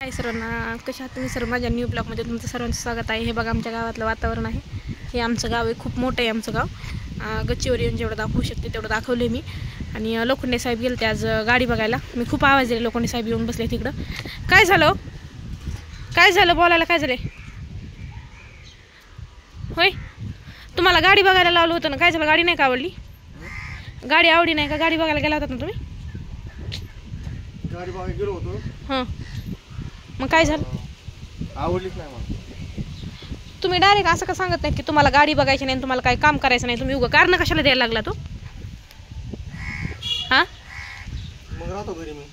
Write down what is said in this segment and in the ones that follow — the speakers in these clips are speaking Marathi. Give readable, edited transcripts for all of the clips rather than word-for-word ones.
हाय सर्वांना, कशा आहात तुम्ही सर्व? माझ्या न्यू ब्लॉगमध्ये तुमचं सर्वांचं स्वागत आहे. हे बघा आमच्या गावातलं वातावरण आहे. हे आमचं गाव आहे, खूप मोठं आहे आमचं गाव. गच्चीवर येऊन जेवढं दाखवू शकते तेवढं दाखवले मी. आणि लोखंडे साहेब गेले ते आज गाडी बघायला. मी खूप आवाज दिले, लोखंडे साहेब येऊन बसले तिकडं. काय झालं काय झालं बोलायला? काय झालं होय? तुम्हाला गाडी बघायला लावलं होतं ना, काय झालं? गाडी नाही का आवडली? गाडी आवडी नाही का? गाडी बघायला गेला होता ना तुम्ही? गाडी बघायला गेलो होतो. हां, मग काय झालं? आवडलीच नाही मला. तुम्ही डायरेक्ट असं का सांगत नाही की तुम्हाला गाडी बघायची नाही, तुम्हाला काही काम करायचं नाही? तुम्ही उगा कारण कशाला द्यायला लागला तो? हां, मग राहतो घरी मी.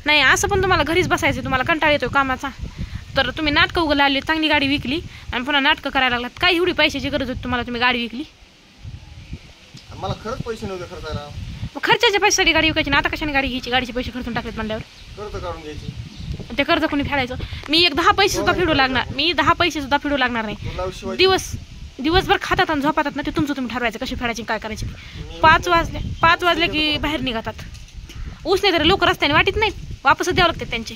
नाही असं पण तुम्हाला घरीच बसायचं, तुम्हाला कंटाळा येतो कामाचा. तर तुम्ही नाटकं उगा लावली, चांगली गाडी विकली आणि पुन्हा नाटकं करायला लागलात. काय एवढी पैशाची गरज होती तुम्हाला? तुम्ही गाडी विकली. मला खरंच पैसे नव्हते खर्चायला. मग खर्चाच्या पैशासाठी गाडी विकायची ना, आता कशाने गाडी घ्यायची? गाडीचे पैसे खर्चून टाकलेत म्हणल्यावर कर्ज काढून घ्यायची. ते कर्ज कोणी फेडायचं? मी एक 10 पैसे सुद्धा फेडू लागणार, मी 10 पैसे सुद्धा फेडू लागणार नाही. दिवसभर खातात आणि झोपातात ना, ते तुमचं तुम्ही ठरवायचं कशी फेडायची काय करायची. 5 वाजले की बाहेर निघतात. ऊस नाही तरी लोक रस्त्याने वाटीत नाहीत, वापस द्यावं लागतात त्यांचे.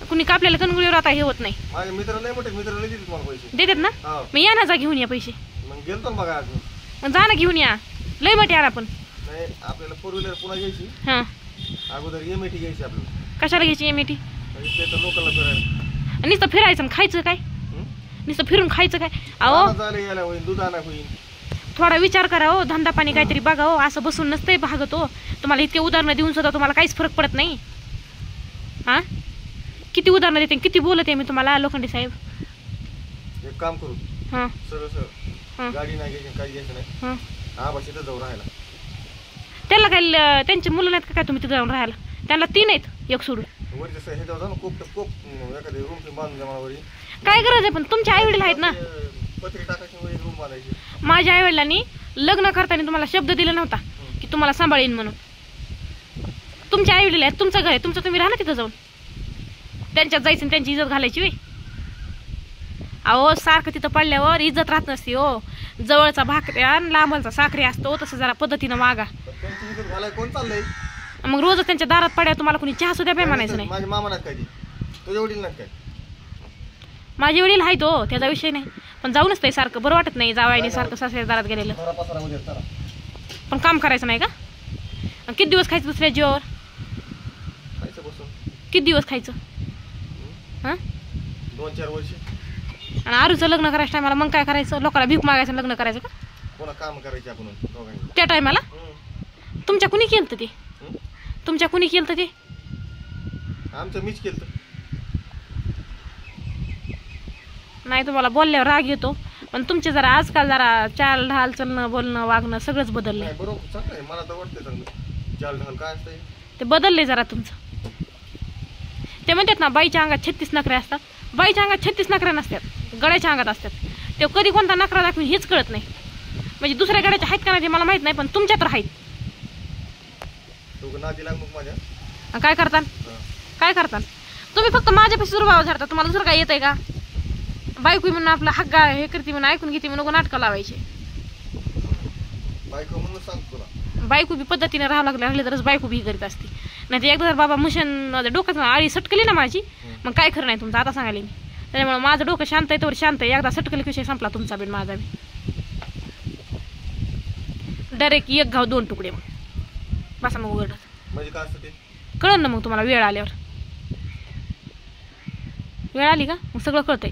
कुणी कापलेल्या कणगुळीवर आता हे होत नाही. माझे मित्र लय मोठे मित्र लय देतात मला पैसे. देतात ना? मी या ना, जा घेऊन या पैसे. मग गेलतो ना बघा अजून. मग जा ना घेऊन या, लय मोठे यार. आपण नाही, आपल्याला 4 व्हीलर पुन्हा घ्यायची. हां, अगोदर एमएटी घ्यायची आपल्याला. कशाला घ्यायची एमएटी? म्हणजे ते तर लोकलला फिरायला. नुसतं फिरायचं आणि खायचं काय? नुसतं फिरून खायचं काय? अहो झालं यायला होईल, दूध आणा होईल. थोडा विचार करा हो, धंदा पाणी काहीतरी बघा हो. असं बसून नसतंय भागत हो. तुम्हाला इतके उदाहरणं देऊन सुद्धा तुम्हाला काहीच फरक पडत नाही. हां, किती उदाहरणं देते, किती बोलते मी तुम्हाला लोखंडे साहेब. एक काम करू. हां, सर गाडी नाही घ्यायची, काही घ्यायचं नाही. हां, हा बस इथं जाऊ राहायला. त्याला काय त्यांचे मुलं नाहीत का काय तुम्ही तिथं जाऊन राहायला? त्यांना 3 आहेत, एक सोडून. वरी जसं हे जाऊ ना, कोप एखादी रूम बांधून द्या मला वरी. काय गरज आहे? पण तुमचे आई वडील आहेत ना. पत्री टाकायची वरी रूम बांधायची. माझ्या आई वडिलांनी लग्न करताना तुम्हाला शब्द दिला नव्हता की तुम्हाला सांभाळीन म्हणून. तुमच्या आई वडील आहेत, तुमचं घर आहे, तुमचं तुम्ही राहा ना तिथं जाऊन. त्यांच्यात जायचं आणि त्यांची इज्जत घालायची वे. अहो सारखं तिथं पडल्यावर इज्जत राहत नसते हो. जवळचा भाकऱ्या आणि लांबचा साखरे असतो, तसं जरा पद्धतीनं मागा. त्यांची इज्जत घालाय कोण चाललंय? मग रोजच त्यांच्या दारात पड्या तुम्हाला कोणी चहा सुद्धा प्या म्हणायचं नाही. माझे मामा नाहीत काय ते? तुझ्या वडील नाहीत काय? माझे वडील आहेत हो, त्याचा विषय नाही. पण जाऊनच ते सारखं बरं वाटत नाही, जावायने सारखं सासऱ्या दारात गेलेलं. पण काम करायचं नाही का? आणि किती दिवस खायचं दुसऱ्या जीवावर? खायचं बसून. किती दिवस खायचं? हां, 2-4 वर्ष. आणि आरूचं लग्न करायचं टायमाला मग काय करायचं? लोकांना भीक मागायचं लग्न करायचं का? कोणा काम करायचे आपण दोघांनी त्या टायमाला? तुमच्या कुणी केलं ते? तुमच्या कुणी केलं ते? आमचं मीच केलं. नाही, तुम्हाला बोलल्यावर राग येतो, पण तुमचे जरा आजकाल जरा चाल ढाल चलणं बोलणं वागणं सगळंच बदललंय. बरोबर, चांगलं आहे. मला तर वाटतंय चांगलं. चाल ढाल काय असतंय ते बदलले जरा तुमचं. ते म्हणतात ना, बाईच्या अंगात 36 नखरे असतात. बाईच्या अंगात 36 नखरे नसतात, गड्याच्या अंगात असतात. ते कधी कोणता नखरा दाखवून हेच कळत नाही. म्हणजे दुसऱ्या गड्याच्या आहेत का नाही मला माहित नाही, पण तुमच्या तर आहेत. काय करतात? काय करतात तुम्ही? फक्त माझ्यापाशी दुर्भाव झाडता. तुम्हाला दुसरं काय येतंय का? बायको म्हणून आपला हक्का हे करते म्हणून ऐकून घेते म्हणून नाटकं लावायचे. बायको बी पद्धतीने राहावं लागले तरच बायको बी करीत असते. नाही तर एकदा जर बाबा मुशन डोक्यात आळी सटकली ना माझी, मग काय खरं नाही तुमचं. आता सांगायला मी त्याच्यामुळे माझं डोकं शांत आहे, तर शांत आहे. एकदा सटकली विषय संपला तुमचा बी माझा बी. डायरेक्ट एक घाव 2 तुकडे. मग बसा मग उघडत कळन ना मग तुम्हाला. वेळ आल्यावर वेळ आली का मग सगळं कळतंय.